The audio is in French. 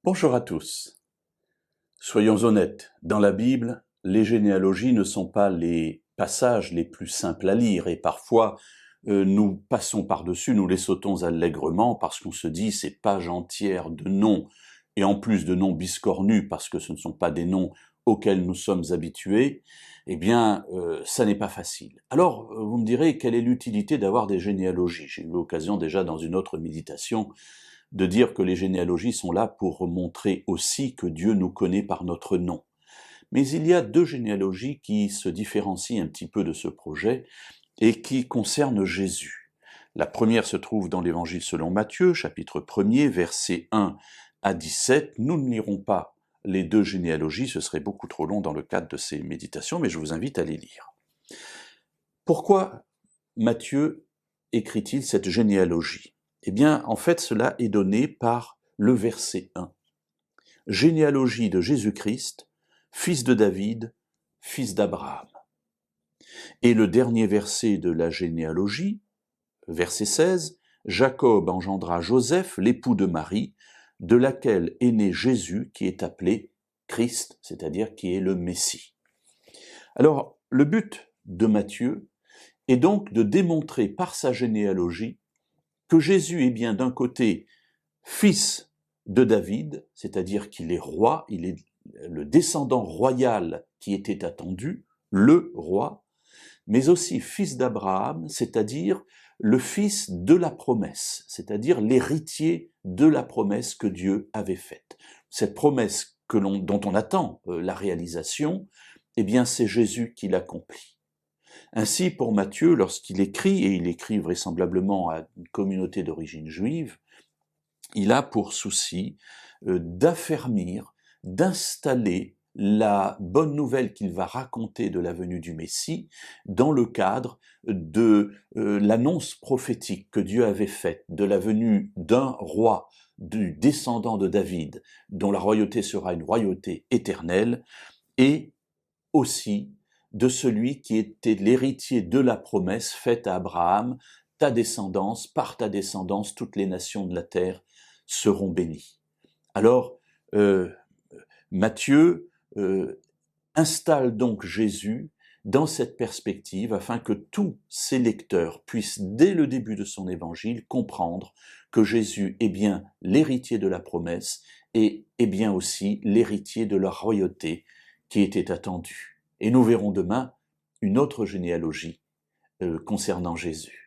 Bonjour à tous. Soyons honnêtes, dans la Bible, les généalogies ne sont pas les passages les plus simples à lire et parfois nous passons par-dessus, nous les sautons allègrement parce qu'on se dit ces pages entières de noms et en plus de noms biscornus parce que ce ne sont pas des noms auxquels nous sommes habitués, ça n'est pas facile. Alors, vous me direz, quelle est l'utilité d'avoir des généalogies? J'ai eu l'occasion déjà dans une autre méditation de dire que les généalogies sont là pour montrer aussi que Dieu nous connaît par notre nom. Mais il y a deux généalogies qui se différencient un petit peu de ce projet et qui concernent Jésus. La première se trouve dans l'Évangile selon Matthieu, chapitre 1er, versets 1 à 17. Nous ne lirons pas les deux généalogies, ce serait beaucoup trop long dans le cadre de ces méditations, mais je vous invite à les lire. Pourquoi Matthieu écrit-il cette généalogie? Eh bien, en fait, cela est donné par le verset 1. Généalogie de Jésus-Christ, fils de David, fils d'Abraham. Et le dernier verset de la généalogie, verset 16, Jacob engendra Joseph, l'époux de Marie, de laquelle est né Jésus, qui est appelé Christ, c'est-à-dire qui est le Messie. Alors, le but de Matthieu est donc de démontrer par sa généalogie que Jésus est bien d'un côté fils de David, c'est-à-dire qu'il est roi, il est le descendant royal qui était attendu, le roi, mais aussi fils d'Abraham, c'est-à-dire le fils de la promesse, c'est-à-dire l'héritier de la promesse que Dieu avait faite. Cette promesse dont on attend la réalisation, eh bien c'est Jésus qui l'accomplit. Ainsi, pour Matthieu, lorsqu'il écrit, et il écrit vraisemblablement à une communauté d'origine juive, il a pour souci d'affermir, d'installer la bonne nouvelle qu'il va raconter de la venue du Messie dans le cadre de l'annonce prophétique que Dieu avait faite de la venue d'un roi, du descendant de David, dont la royauté sera une royauté éternelle, et aussi de celui qui était l'héritier de la promesse faite à Abraham, ta descendance, par ta descendance, toutes les nations de la terre seront bénies. Alors, Matthieu installe donc Jésus dans cette perspective afin que tous ses lecteurs puissent, dès le début de son évangile, comprendre que Jésus est bien l'héritier de la promesse et est bien aussi l'héritier de la royauté qui était attendue. Et nous verrons demain une autre généalogie concernant Jésus.